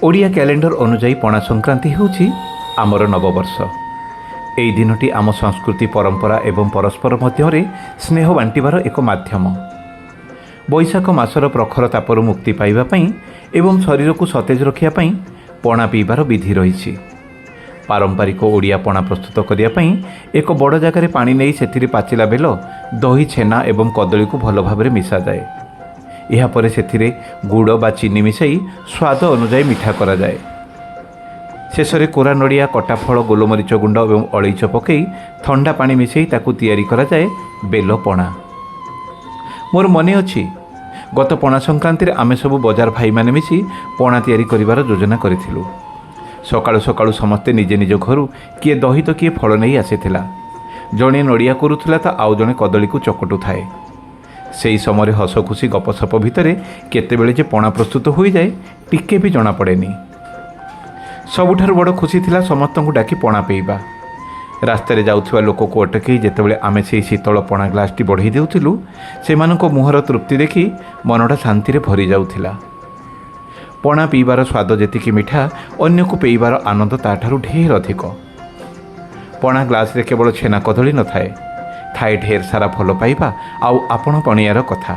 Odia calendar ଅନୁଯାୟୀ ପଣା ସଂକ୍ରାନ୍ତି ହେଉଛି ଆମର ନବବର୍ଷ। ଏହି ଦିନଟି ଆମ ସଂସ୍କୃତି, ପରମ୍ପରା ଏବଂ ପରସ୍ପର ମଧ୍ୟରେ ସ୍ନେହ ବାଣ୍ଟିବାର ଏକ ମାଧ୍ୟମ। ବୈଶାଖ ମାସର ପ୍ରଖର ତାପରୁ ମୁକ୍ତି ପାଇବା ପାଇଁ ଏବଂ ଶରୀରକୁ ସତେଜ ରଖିବା ପାଇଁ ପଣା ପିଇବାର ବିଧି ରହିଛି। ପାରମ୍ପରିକ ଓଡ଼ିଆ ପଣା ପ୍ରସ୍ତୁତ କରିବା ପାଇଁ ଏକ ବଡ଼ ଜାଗାରେ ପାଣି ନେଇ ସେଥିରେ ପାଚିଲା ବେଲ, ଦହି, ଛେନା ଏବଂ କଦଳୀକୁ ଭଲ ଭାବରେ ମିଶାଯାଏ। ଏହାପରେ ସେଥିରେ ଗୁଡ଼ ବା ଚିନି ମିଶାଇ ସ୍ୱାଦ ଅନୁଯାୟୀ ମିଠା କରାଯାଏ। ଶେଷରେ କୋରା ନଡ଼ିଆ, କଟା ଫଳ, ଗୋଲମରିଚ ଗୁଣ୍ଡ ଏବଂ ଅଳେଇଚ ପକାଇ ଥଣ୍ଡା ପାଣି ମିଶାଇ ତାକୁ ତିଆରି କରାଯାଏ ବେଲ ପଣା। ମୋର ମନେ ଅଛି, ଗତ ପଣା ସଂକ୍ରାନ୍ତିରେ ଆମେ ସବୁ ବଜାର ଭାଇମାନେ ମିଶି ପଣା ତିଆରି କରିବାର ଯୋଜନା କରିଥିଲୁ। ସକାଳୁ ସକାଳୁ ସମସ୍ତେ ନିଜ ନିଜ ଘରୁ କିଏ ଦହି ତ କିଏ ଫଳ ନେଇ ଆସିଥିଲା। ଜଣେ ନଡ଼ିଆ କରୁଥିଲା ତ ଆଉ ଜଣେ କଦଳୀକୁ ଚକଟୁଥାଏ। ସେହି ସମୟରେ ହସ ଖୁସି ଗପସପ ଭିତରେ କେତେବେଳେ ଯେ ପଣା ପ୍ରସ୍ତୁତ ହୋଇଯାଏ ଟିକେ ବି ଜଣାପଡ଼େନି। ସବୁଠାରୁ ବଡ଼ ଖୁସି ଥିଲା ସମସ୍ତଙ୍କୁ ଡାକି ପଣା ପିଇବା। ରାସ୍ତାରେ ଯାଉଥିବା ଲୋକକୁ ଅଟକାଇ ଯେତେବେଳେ ଆମେ ସେହି ଶୀତଳ ପଣା ଗ୍ଲାସ୍ଟି ବଢ଼ାଇ ଦେଉଥିଲୁ, ସେମାନଙ୍କ ମୁହଁର ତୃପ୍ତି ଦେଖି ମନଟା ଶାନ୍ତିରେ ଭରି ଯାଉଥିଲା। ପଣା ପିଇବାର ସ୍ୱାଦ ଯେତିକି ମିଠା, ଅନ୍ୟକୁ ପିଇବାର ଆନନ୍ଦ ତା'ଠାରୁ ଢେର ଅଧିକ। ପଣା ଗ୍ଲାସ୍ରେ କେବଳ ଛେନା କଦଳୀ ନଥାଏ, ଥାଏ ଢେର ସାରା ଭଲ ପାଇବା ଆଉ ଆପଣାପଣିଆର କଥା।